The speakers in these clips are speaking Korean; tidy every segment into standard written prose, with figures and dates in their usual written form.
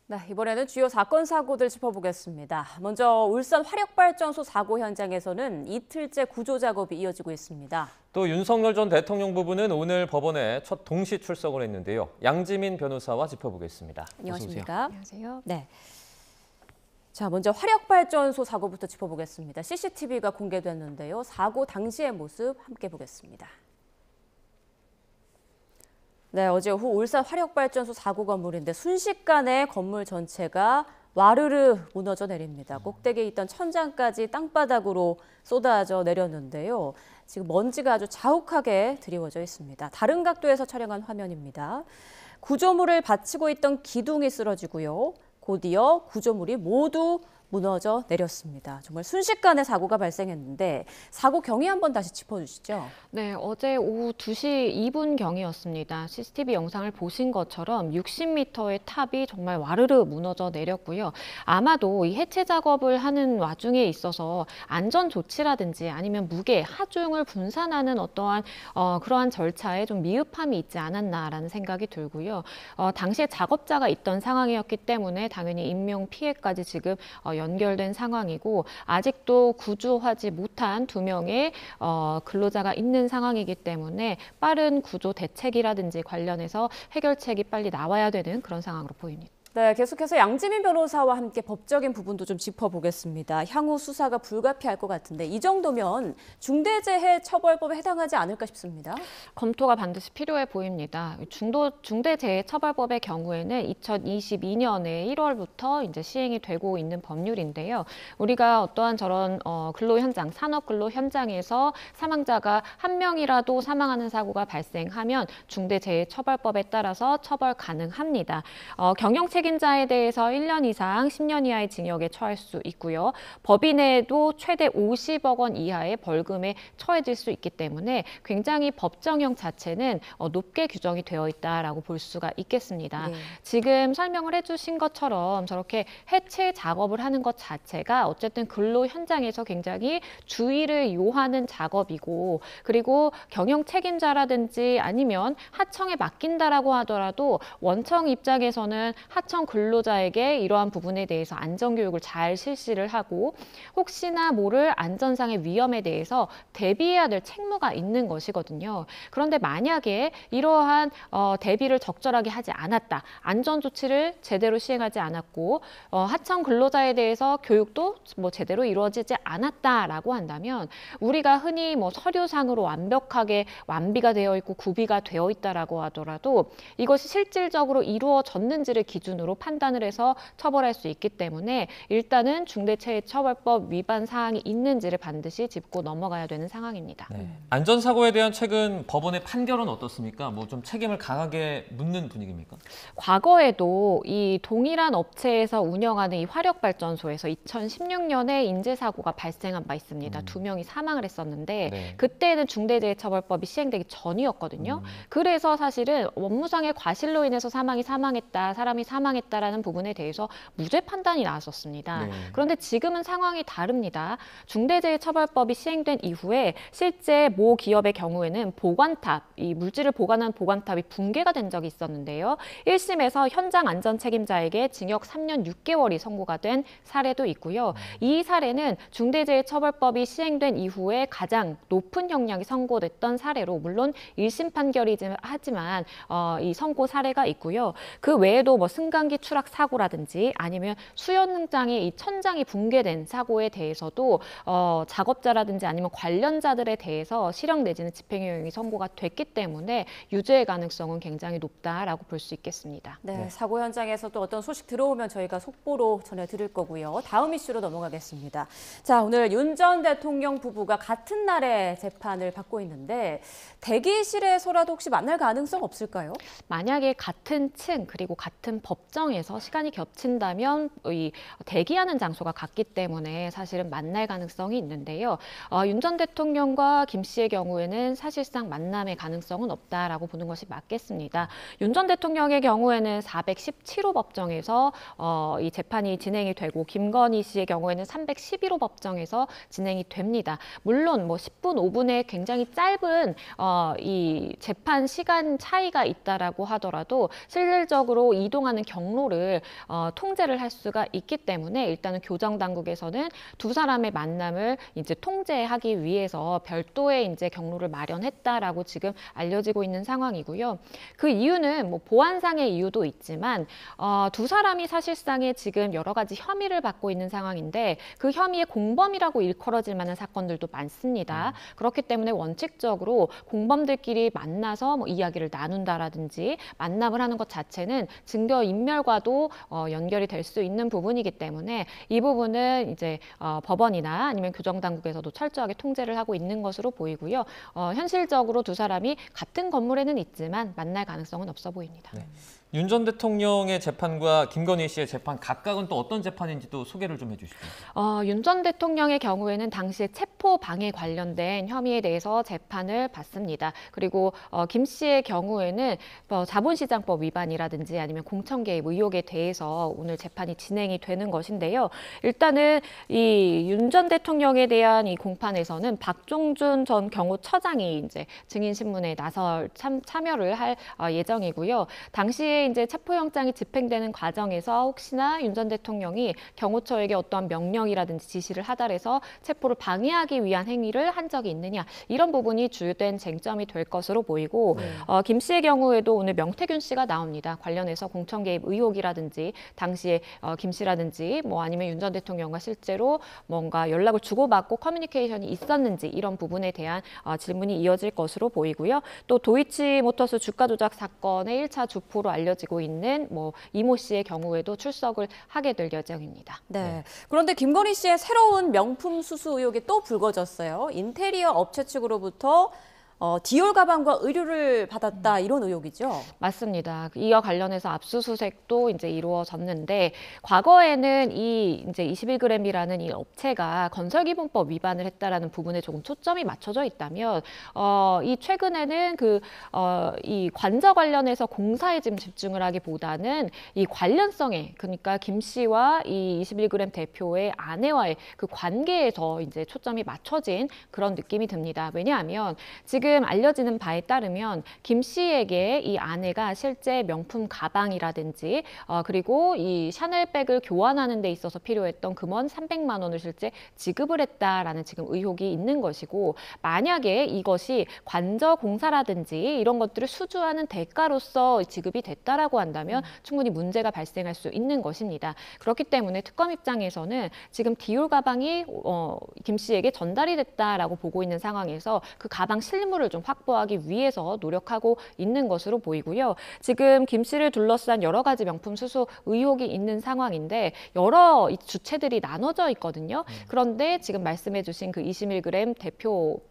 네, 이번에는 주요 사건 사고들 짚어보겠습니다. 먼저 울산 화력발전소 사고 현장에서는 이틀째 구조 작업이 이어지고 있습니다. 또 윤석열 전 대통령 부부는 오늘 법원에 첫 동시 출석을 했는데요. 양지민 변호사와 짚어보겠습니다. 안녕하십니까? 안녕하세요. 네. 자, 먼저 화력발전소 사고부터 짚어보겠습니다. CCTV가 공개됐는데요. 사고 당시의 모습 함께 보겠습니다. 네, 어제 오후 울산 화력발전소 사고 건물인데 순식간에 건물 전체가 와르르 무너져 내립니다. 꼭대기에 있던 천장까지 땅바닥으로 쏟아져 내렸는데요. 지금 먼지가 아주 자욱하게 드리워져 있습니다. 다른 각도에서 촬영한 화면입니다. 구조물을 받치고 있던 기둥이 쓰러지고요. 곧이어 구조물이 모두 무너져 내렸습니다. 정말 순식간에 사고가 발생했는데 사고 경위 한번 다시 짚어주시죠. 네, 어제 오후 2시 2분경이었습니다. CCTV 영상을 보신 것처럼 60m의 탑이 정말 와르르 무너져 내렸고요. 아마도 이 해체 작업을 하는 와중에 있어서 안전 조치라든지 아니면 무게, 하중을 분산하는 어떠한 그러한 절차에 좀 미흡함이 있지 않았나라는 생각이 들고요. 당시에 작업자가 있던 상황이었기 때문에 당연히 인명 피해까지 지금 연결된 상황이고 아직도 구조하지 못한 2명의 근로자가 있는 상황이기 때문에 빠른 구조 대책이라든지 관련해서 해결책이 빨리 나와야 되는 그런 상황으로 보입니다. 네, 계속해서 양지민 변호사와 함께 법적인 부분도 좀 짚어보겠습니다. 향후 수사가 불가피할 것 같은데 이 정도면 중대재해처벌법에 해당하지 않을까 싶습니다. 검토가 반드시 필요해 보입니다. 중대재해처벌법의 경우에는 2022년에 1월부터 이제 시행이 되고 있는 법률인데요. 우리가 어떠한 저런 근로 현장, 산업 근로 현장에서 사망자가 한 명이라도 사망하는 사고가 발생하면 중대재해처벌법에 따라서 처벌 가능합니다. 경영 책임자에 대해서 1년 이상 10년 이하의 징역에 처할 수 있고요. 법인에도 최대 50억 원 이하의 벌금에 처해질 수 있기 때문에 굉장히 법정형 자체는 높게 규정이 되어 있다라고 볼 수가 있겠습니다. 네. 지금 설명을 해주신 것처럼 저렇게 해체 작업을 하는 것 자체가 어쨌든 근로 현장에서 굉장히 주의를 요하는 작업이고 그리고 경영 책임자라든지 아니면 하청에 맡긴다라고 하더라도 원청 입장에서는 하청 근로자에게 이러한 부분에 대해서 안전교육을 잘 실시를 하고 혹시나 모를 안전상의 위험에 대해서 대비해야 될 책무가 있는 것이거든요. 그런데 만약에 이러한 대비를 적절하게 하지 않았다. 안전조치를 제대로 시행하지 않았고 하청 근로자에 대해서 교육도 제대로 이루어지지 않았다라고 한다면 우리가 흔히 서류상으로 완벽하게 완비가 되어 있고 구비가 되어 있다라고 하더라도 이것이 실질적으로 이루어졌는지를 기준으로 판단을 해서 처벌할 수 있기 때문에 일단은 중대재해처벌법 위반 사항이 있는지를 반드시 짚고 넘어가야 되는 상황입니다. 네. 안전사고에 대한 최근 법원의 판결은 어떻습니까? 좀 책임을 강하게 묻는 분위기입니까? 과거에도 이 동일한 업체에서 운영하는 이 화력발전소에서 2016년에 인재사고가 발생한 바 있습니다. 2명이 사망을 했었는데 네. 그때는 중대재해처벌법이 시행되기 전이었거든요. 그래서 사실은 업무상의 과실로 인해서 사람이 사망했다라는 부분에 대해서 무죄 판단이 나왔었습니다. 네. 그런데 지금은 상황이 다릅니다. 중대재해처벌법이 시행된 이후에 실제 모 기업의 경우에는 보관탑, 이 물질을 보관한 보관탑이 붕괴가 된 적이 있었는데요. 1심에서 현장 안전 책임자에게 징역 3년 6개월이 선고가 된 사례도 있고요. 이 사례는 중대재해처벌법이 시행된 이후에 가장 높은 형량이 선고됐던 사례로 물론 1심 판결이지만 하지만 이 선고 사례가 있고요. 그 외에도 승강기 추락 사고라든지 아니면 수영장의 이 천장이 붕괴된 사고에 대해서도 작업자라든지 아니면 관련자들에 대해서 실형 내지는 집행유예형이 선고가 됐기 때문에 유죄의 가능성은 굉장히 높다라고 볼 수 있겠습니다. 네, 사고 현장에서 또 어떤 소식 들어오면 저희가 속보로 전해드릴 거고요. 다음 이슈로 넘어가겠습니다. 자, 오늘 윤 전 대통령 부부가 같은 날에 재판을 받고 있는데 대기실에서라도 혹시 만날 가능성 없을까요? 만약에 같은 층 그리고 같은 법정에서 시간이 겹친다면 이 대기하는 장소가 같기 때문에 사실은 만날 가능성이 있는데요. 윤 전 대통령과 김 씨의 경우에는 사실상 만남의 가능성은 없다라고 보는 것이 맞겠습니다. 윤 전 대통령의 경우에는 417호 법정에서 이 재판이 진행이 되고 김건희 씨의 경우에는 311호 법정에서 진행이 됩니다. 물론 10분, 5분의 굉장히 짧은 이 재판 시간 차이가 있다라고 하더라도 실질적으로 이동하는 경로 경로를 통제를 할 수가 있기 때문에 일단은 교정 당국에서는 두 사람의 만남을 이제 통제하기 위해서 별도의 이제 경로를 마련했다라고 지금 알려지고 있는 상황이고요. 그 이유는 뭐 보안상의 이유도 있지만 두 사람이 사실상에 지금 여러 가지 혐의를 받고 있는 상황인데 그 혐의의 공범이라고 일컬어질 만한 사건들도 많습니다. 그렇기 때문에 원칙적으로 공범들끼리 만나서 뭐 이야기를 나눈다라든지 만남을 하는 것 자체는 증거 인멸과도 연결이 될 수 있는 부분이기 때문에 이 부분은 이제 법원이나 아니면 교정당국에서도 철저하게 통제를 하고 있는 것으로 보이고요. 현실적으로 두 사람이 같은 건물에는 있지만 만날 가능성은 없어 보입니다. 네. 윤 전 대통령의 재판과 김건희 씨의 재판 각각은 또 어떤 재판인지도 소개를 좀 해주시죠. 윤 전 대통령의 경우에는 당시에 체포 방해 관련된 혐의에 대해서 재판을 받습니다. 그리고 김 씨의 경우에는 자본시장법 위반이라든지 아니면 공천 개입 의혹에 대해서 오늘 재판이 진행이 되는 것인데요. 일단은 이 윤 전 대통령에 대한 이 공판에서는 박종준 전 경호처장이 이제 증인 신문에 참여를 할 예정이고요. 당시에 이제 체포영장이 집행되는 과정에서 혹시나 윤 전 대통령이 경호처에게 어떠한 명령이라든지 지시를 하달해서 체포를 방해하기 위한 행위를 한 적이 있느냐 이런 부분이 주된 쟁점이 될 것으로 보이고 김 씨의 경우에도 오늘 명태균 씨가 나옵니다. 관련해서 공천 개입 의혹이라든지 당시에 김 씨라든지 뭐 아니면 윤 전 대통령과 실제로 뭔가 연락을 주고받고 커뮤니케이션이 있었는지 이런 부분에 대한 질문이 이어질 것으로 보이고요. 또 도이치모터스 주가 조작 사건의 1차 주포로 알려지고 있는 뭐 이모 씨의 경우에도 출석을 하게 될 예정입니다. 네. 그런데 김건희 씨의 새로운 명품 수수 의혹이 또 불거졌어요. 인테리어 업체 측으로부터 디올 가방과 의류를 받았다 이런 의혹이죠. 맞습니다. 이와 관련해서 압수수색도 이제 이루어졌는데 과거에는 이 이제 21g이라는 이 업체가 건설기본법 위반을 했다라는 부분에 조금 초점이 맞춰져 있다면 이 최근에는 이 관저 관련해서 공사에 지금 집중을 하기보다는 이 관련성에 그러니까 김 씨와 이 21g 대표의 아내와의 그 관계에 더 이제 초점이 맞춰진 그런 느낌이 듭니다. 왜냐하면 지금 알려지는 바에 따르면 김 씨에게 이 아내가 실제 명품 가방이라든지 그리고 이 샤넬백을 교환하는 데 있어서 필요했던 금원 300만 원을 실제 지급을 했다라는 지금 의혹이 있는 것이고 만약에 이것이 관저 공사라든지 이런 것들을 수주하는 대가로서 지급이 됐다라고 한다면 충분히 문제가 발생할 수 있는 것입니다. 그렇기 때문에 특검 입장에서는 지금 디올 가방이 김 씨에게 전달이 됐다라고 보고 있는 상황에서 그 가방 실물을 좀 확보하기 위해서 노력하고 있는 것으로 보이고요. 지금 김 씨를 둘러싼 여러 가지 명품 수수 의혹이 있는 상황인데 여러 주체들이 나눠져 있거든요. 그런데 지금 말씀해 주신 그 21g 대표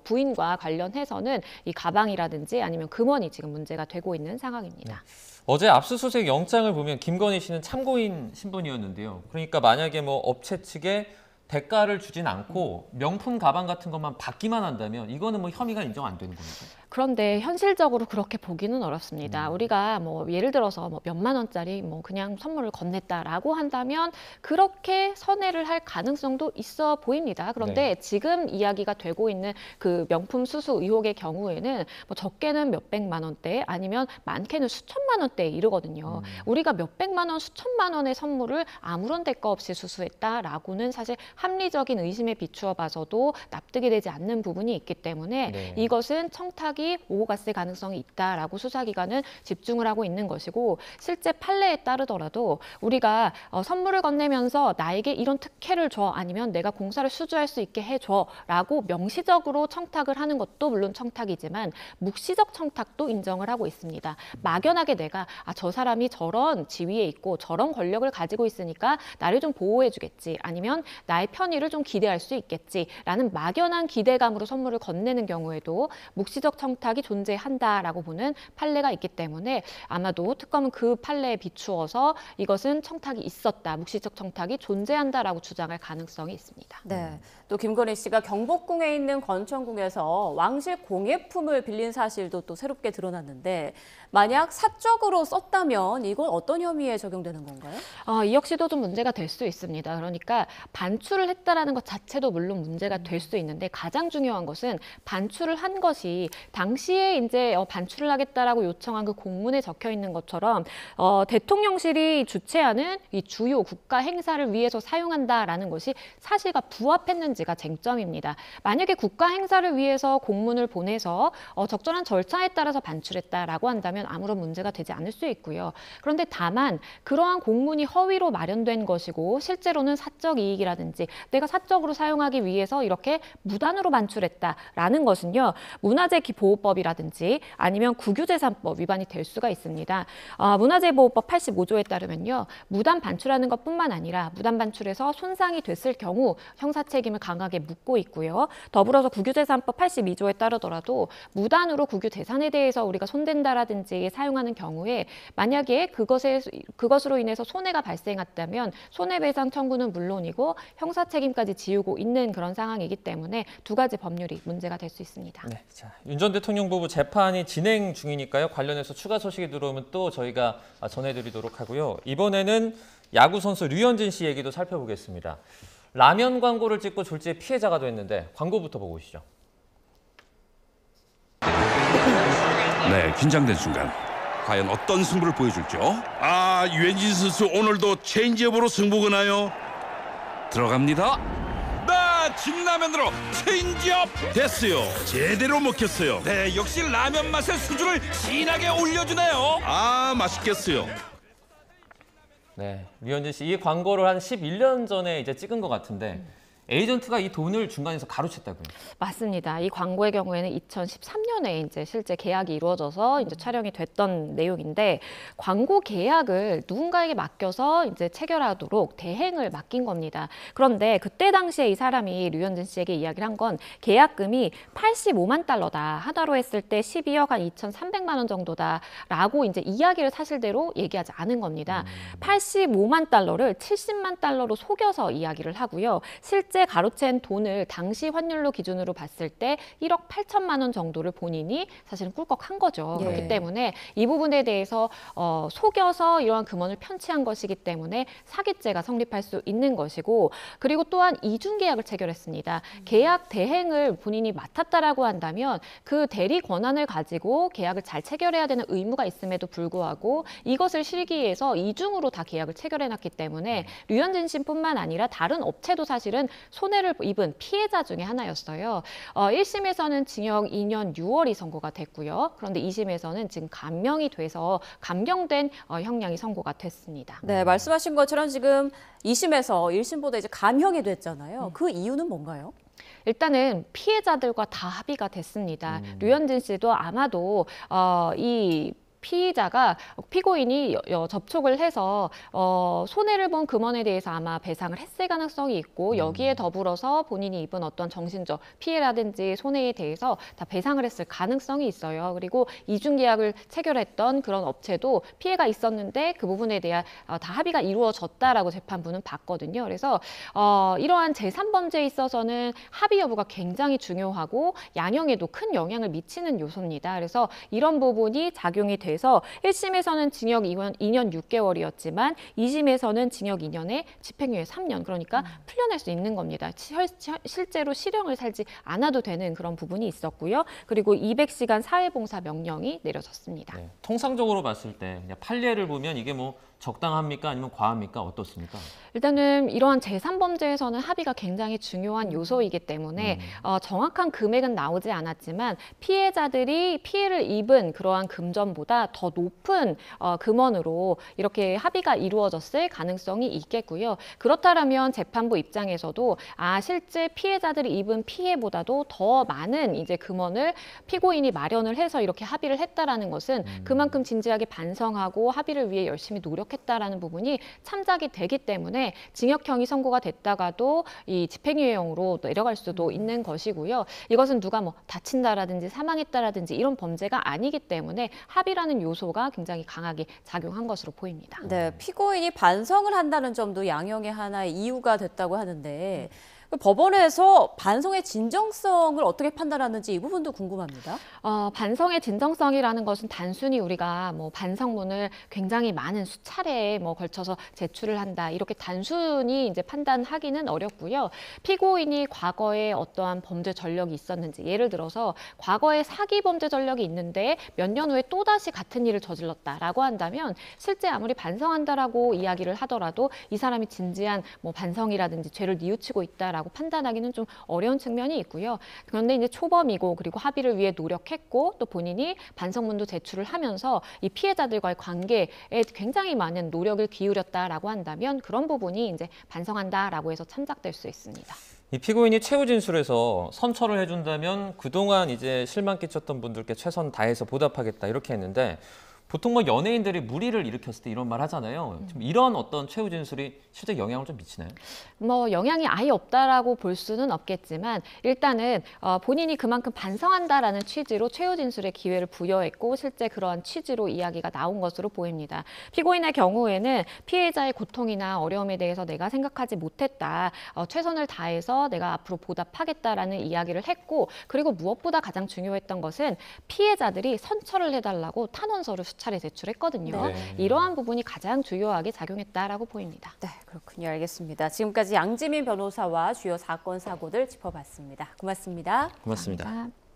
부인과 관련해서는 이 가방이라든지 아니면 금원이 지금 문제가 되고 있는 상황입니다. 어제 압수수색 영장을 보면 김건희 씨는 참고인 신분이었는데요. 그러니까 만약에 뭐 업체 측에 대가를 주진 않고 명품 가방 같은 것만 받기만 한다면 이거는 뭐 혐의가 인정 안 되는 겁니까? 그런데 현실적으로 그렇게 보기는 어렵습니다. 우리가 뭐 예를 들어서 뭐 몇만 원짜리 뭐 그냥 선물을 건넸다라고 한다면 그렇게 선회를 할 가능성도 있어 보입니다. 그런데 지금 이야기가 되고 있는 그 명품 수수 의혹의 경우에는 뭐 적게는 몇백만 원대 아니면 많게는 수천만 원대에 이르거든요. 우리가 몇백만 원, 수천만 원의 선물을 아무런 대가 없이 수수했다라고는 사실 합리적인 의심에 비추어 봐서도 납득이 되지 않는 부분이 있기 때문에 이것은 청탁이 오고 갔을 가능성이 있다라고 수사기관은 집중을 하고 있는 것이고 실제 판례에 따르더라도 우리가 선물을 건네면서 나에게 이런 특혜를 줘 아니면 내가 공사를 수주할 수 있게 해줘라고 명시적으로 청탁을 하는 것도 물론 청탁이지만 묵시적 청탁도 인정을 하고 있습니다. 막연하게 내가 저 사람이 저런 지위에 있고 저런 권력을 가지고 있으니까 나를 좀 보호해주겠지 아니면 나의 편의를 좀 기대할 수 있겠지라는 막연한 기대감으로 선물을 건네는 경우에도 묵시적 청탁이 존재한다라고 보는 판례가 있기 때문에 아마도 특검은 그 판례에 비추어서 이것은 청탁이 있었다, 묵시적 청탁이 존재한다라고 주장할 가능성이 있습니다. 네, 또 김건희 씨가 경복궁에 있는 권천궁에서 왕실 공예품을 빌린 사실도 또 새롭게 드러났는데 만약 사적으로 썼다면 이건 어떤 혐의에 적용되는 건가요? 이 역시도 좀 문제가 될 수 있습니다. 그러니까 반출을 했다라는 것 자체도 물론 문제가 될 수 있는데 가장 중요한 것은 반출을 한 것이 당시에 이제 반출을 하겠다라고 요청한 그 공문에 적혀 있는 것처럼 대통령실이 주최하는 이 주요 국가 행사를 위해서 사용한다라는 것이 사실과 부합했는지가 쟁점입니다. 만약에 국가 행사를 위해서 공문을 보내서 적절한 절차에 따라서 반출했다라고 한다면 아무런 문제가 되지 않을 수 있고요. 그런데 다만 그러한 공문이 허위로 마련된 것이고 실제로는 사적 이익이라든지 내가 사적으로 사용하기 위해서 이렇게 무단으로 반출했다라는 것은요. 문화재보호법이라든지 아니면 국유재산법 위반이 될 수가 있습니다. 문화재보호법 85조에 따르면요. 무단 반출하는 것뿐만 아니라 무단 반출해서 손상이 됐을 경우 형사 책임을 강하게 묻고 있고요. 더불어서 국유재산법 82조에 따르더라도 무단으로 국유재산에 대해서 우리가 손댄다라든지 사용하는 경우에 만약에 그것으로 인해서 손해가 발생했다면 손해배상 청구는 물론이고 형사 책임까지 지우고 있는 그런 상황이기 때문에 두 가지 법률이 문제가 될 수 있습니다. 네, 자, 윤 전 대통령 부부 재판이 진행 중이니까요. 관련해서 추가 소식이 들어오면 또 저희가 전해드리도록 하고요. 이번에는 야구 선수 류현진 씨 얘기도 살펴보겠습니다. 라면 광고를 찍고 졸지에 피해자가 됐는데 광고부터 보고 오시죠. 네, 긴장된 순간. 과연 어떤 승부를 보여줄죠? 유현진 선수 오늘도 체인지업으로 승부 거나요? 들어갑니다. 진라면으로 체인지업 됐어요. 제대로 먹혔어요. 네, 역시 라면 맛의 수준을 진하게 올려주네요. 맛있겠어요. 네, 류현진 씨 이 광고를 한 11년 전에 이제 찍은 것 같은데 에이전트가 이 돈을 중간에서 가로챘다고요. 맞습니다. 이 광고의 경우에는 2013년에 이제 실제 계약이 이루어져서 이제 촬영이 됐던 내용인데 광고 계약을 누군가에게 맡겨서 이제 체결하도록 대행을 맡긴 겁니다. 그런데 그때 당시에 이 사람이 류현진 씨에게 이야기를 한 건 계약금이 85만 달러다. 하나로 했을 때 12억 한 2,300만 원 정도다라고 이제 이야기를 사실대로 얘기하지 않은 겁니다. 85만 달러를 70만 달러로 속여서 이야기를 하고요. 실제 가로챈 돈을 당시 환율로 기준으로 봤을 때 1억 8천만 원 정도를 본인이 사실은 꿀꺽한 거죠. 예. 그렇기 때문에 이 부분에 대해서 속여서 이러한 금원을 편취한 것이기 때문에 사기죄가 성립할 수 있는 것이고 그리고 또한 이중 계약을 체결했습니다. 계약 대행을 본인이 맡았다라고 한다면 그 대리 권한을 가지고 계약을 잘 체결해야 되는 의무가 있음에도 불구하고 이것을 실기해서 이중으로 다 계약을 체결해놨기 때문에 류현진 씨뿐만 아니라 다른 업체도 사실은 손해를 입은 피해자 중에 하나였어요. 1심에서는 징역 2년 6월이 선고가 됐고요. 그런데 2심에서는 지금 감형이 돼서 감경된 형량이 선고가 됐습니다. 네, 말씀하신 것처럼 지금 2심에서 1심보다 이제 감형이 됐잖아요. 그 이유는 뭔가요? 일단은 피해자들과 다 합의가 됐습니다. 류현진 씨도 아마도 이 피고인이 접촉을 해서 손해를 본 금원에 대해서 아마 배상을 했을 가능성이 있고 여기에 더불어서 본인이 입은 어떤 정신적 피해라든지 손해에 대해서 다 배상을 했을 가능성이 있어요. 그리고 이중계약을 체결했던 그런 업체도 피해가 있었는데 그 부분에 대한 다 합의가 이루어졌다라고 재판부는 봤거든요. 그래서 이러한 제3범죄에 있어서는 합의 여부가 굉장히 중요하고 양형에도 큰 영향을 미치는 요소입니다. 그래서 이런 부분이 작용이 돼서 1심에서는 징역 2년 6개월이었지만 2심에서는 징역 2년에 집행유예 3년 그러니까 풀려날 수 있는 겁니다. 실제로 실형을 살지 않아도 되는 그런 부분이 있었고요. 그리고 200시간 사회봉사 명령이 내려졌습니다. 네, 통상적으로 봤을 때 그냥 판례를 보면 이게 뭐 적당합니까? 아니면 과합니까? 어떻습니까? 일단은 이러한 제3범죄에서는 합의가 굉장히 중요한 요소이기 때문에 정확한 금액은 나오지 않았지만 피해자들이 피해를 입은 그러한 금전보다 더 높은 금원으로 이렇게 합의가 이루어졌을 가능성이 있겠고요. 그렇다면 재판부 입장에서도 실제 피해자들이 입은 피해보다도 더 많은 이제 금원을 피고인이 마련을 해서 이렇게 합의를 했다라는 것은 그만큼 진지하게 반성하고 합의를 위해 열심히 노력했다라는 부분이 참작이 되기 때문에 징역형이 선고가 됐다가도 이 집행유예형으로 내려갈 수도 있는 것이고요. 이것은 누가 뭐 다친다라든지 사망했다라든지 이런 범죄가 아니기 때문에 합의라는 요소가 굉장히 강하게 작용한 것으로 보입니다. 네, 피고인이 반성을 한다는 점도 양형의 하나의 이유가 됐다고 하는데 법원에서 반성의 진정성을 어떻게 판단하는지 이 부분도 궁금합니다. 반성의 진정성이라는 것은 단순히 우리가 뭐 반성문을 굉장히 많은 수차례에 뭐 걸쳐서 제출을 한다 이렇게 단순히 이제 판단하기는 어렵고요. 피고인이 과거에 어떠한 범죄 전력이 있었는지, 예를 들어서 과거에 사기 범죄 전력이 있는데 몇 년 후에 또다시 같은 일을 저질렀다라고 한다면 실제 아무리 반성한다라고 이야기를 하더라도 이 사람이 진지한 뭐 반성이라든지 죄를 뉘우치고 있다라고 판단하기는 좀 어려운 측면이 있고요. 그런데 이제 초범이고 그리고 합의를 위해 노력했고 또 본인이 반성문도 제출을 하면서 이 피해자들과의 관계에 굉장히 많은 노력을 기울였다라고 한다면 그런 부분이 이제 반성한다라고 해서 참작될 수 있습니다. 이 피고인이 최후 진술에서 선처를 해준다면 그동안 이제 실망 끼쳤던 분들께 최선 다해서 보답하겠다 이렇게 했는데 보통 뭐 연예인들이 무리를 일으켰을 때 이런 말 하잖아요. 좀 이런 어떤 최후 진술이 실제 영향을 좀 미치나요? 뭐 영향이 아예 없다라고 볼 수는 없겠지만 일단은 본인이 그만큼 반성한다라는 취지로 최후 진술의 기회를 부여했고 실제 그러한 취지로 이야기가 나온 것으로 보입니다. 피고인의 경우에는 피해자의 고통이나 어려움에 대해서 내가 생각하지 못했다. 최선을 다해서 내가 앞으로 보답하겠다라는 이야기를 했고 그리고 무엇보다 가장 중요했던 것은 피해자들이 선처를 해달라고 탄원서를 수차례 제출했거든요. 네. 이러한 부분이 가장 주요하게 작용했다라고 보입니다. 네, 그렇군요. 알겠습니다. 지금까지 양지민 변호사와 주요 사건, 사고들 짚어봤습니다. 고맙습니다. 고맙습니다. 감사합니다.